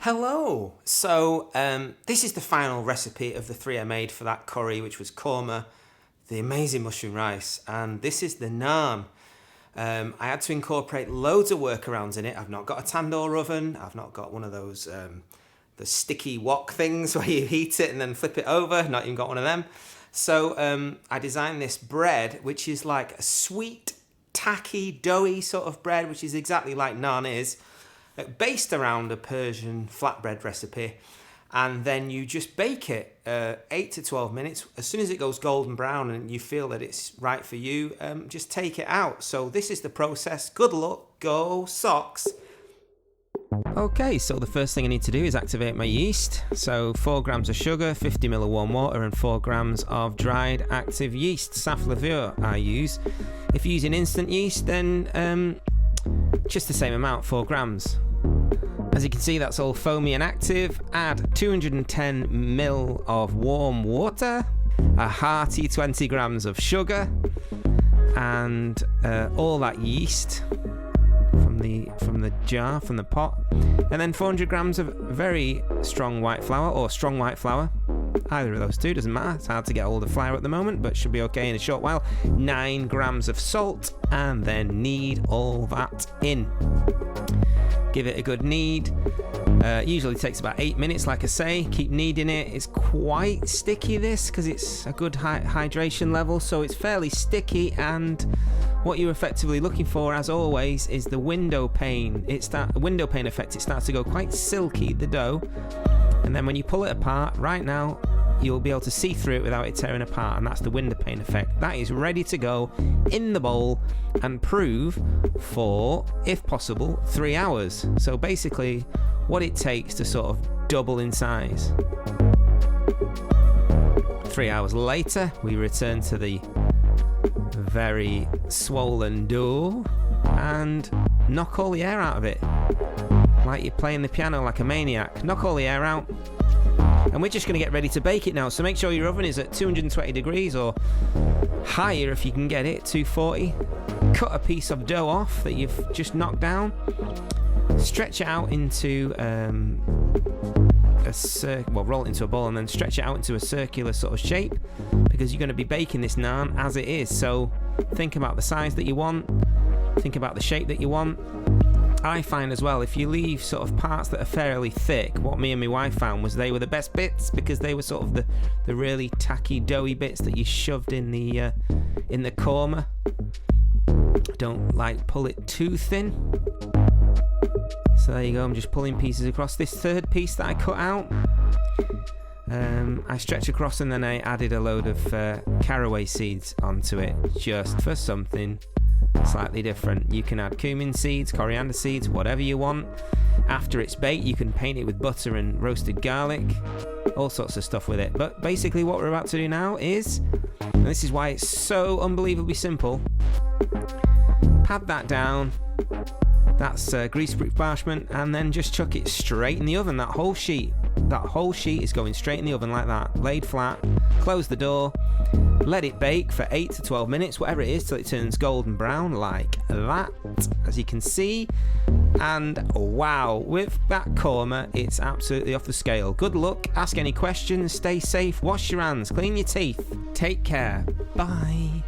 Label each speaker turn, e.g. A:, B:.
A: Hello! So, this is the final recipe of the three I made for that curry, which was korma, the amazing mushroom rice, and this is the naan. I had to incorporate loads of workarounds in it. I've not got a tandoor oven, I've not got one of those the sticky wok things where you heat it and then flip it over, not even got one of them. So I designed this bread, which is like a sweet, tacky, doughy sort of bread, which is exactly like naan is, based around a Persian flatbread recipe, and then you just bake it 8 to 12 minutes. As soon as it goes golden brown and you feel that it's right for you, just take it out. So this is the process. Good luck, go socks. Okay, so the first thing I need to do is activate my yeast. So 4 grams of sugar, 50 ml of warm water, and 4 grams of dried active yeast, Levure I use. If you're using instant yeast, then just the same amount, 4 grams. As you can see, that's all foamy and active. Add 210 ml of warm water, a hearty 20 grams of sugar, and all that yeast from the jar, from the pot, and then 400 grams of very strong white flour, or strong white flour. Either of those two, doesn't matter. It's hard to get all the flour at the moment, but should be okay in a short while. 9 grams of salt, and then knead all that in. Give it a good knead. Usually takes about 8 minutes, like I say. Keep kneading it. It's quite sticky, this, because it's a good hydration level, so it's fairly sticky, and what you're effectively looking for, as always, is the window pane. Window pane effect. It starts to go quite silky, the dough, and then when you pull it apart, right now, you'll be able to see through it without it tearing apart, and that's the window pane effect. That is ready to go in the bowl and prove for, if possible, 3 hours. So basically, what it takes to sort of double in size. 3 hours later, we return to the very swollen dough and knock all the air out of it. Like you're playing the piano like a maniac. Knock all the air out. And we're just going to get ready to bake it now. So make sure your oven is at 220 degrees or higher if you can get it, 240. Cut a piece of dough off that you've just knocked down. Stretch it out into roll it into a bowl and then stretch it out into a circular sort of shape, because you're going to be baking this naan as it is. So think about the size that you want. Think about the shape that you want. I find as well, if you leave sort of parts that are fairly thick, what me and my wife found was they were the best bits, because they were sort of the really tacky, doughy bits that you shoved in the korma. Don't pull it too thin. So there you go, I'm just pulling pieces across. This third piece that I cut out, I stretched across, and then I added a load of caraway seeds onto it, just for something slightly different. You can add cumin seeds, coriander seeds, whatever you want. After it's baked, you can paint it with butter and roasted garlic, all sorts of stuff with it. But basically what we're about to do now is, and this is why it's so unbelievably simple, pat that down. That's greaseproof parchment, and then just chuck it straight in the oven. That whole sheet is going straight in the oven like that, laid flat. Close the door, let it bake for 8 to 12 minutes, whatever it is, till it turns golden brown like that, as you can see. And wow, with that korma, it's absolutely off the scale. Good luck, ask any questions, stay safe, wash your hands, clean your teeth. Take care, bye.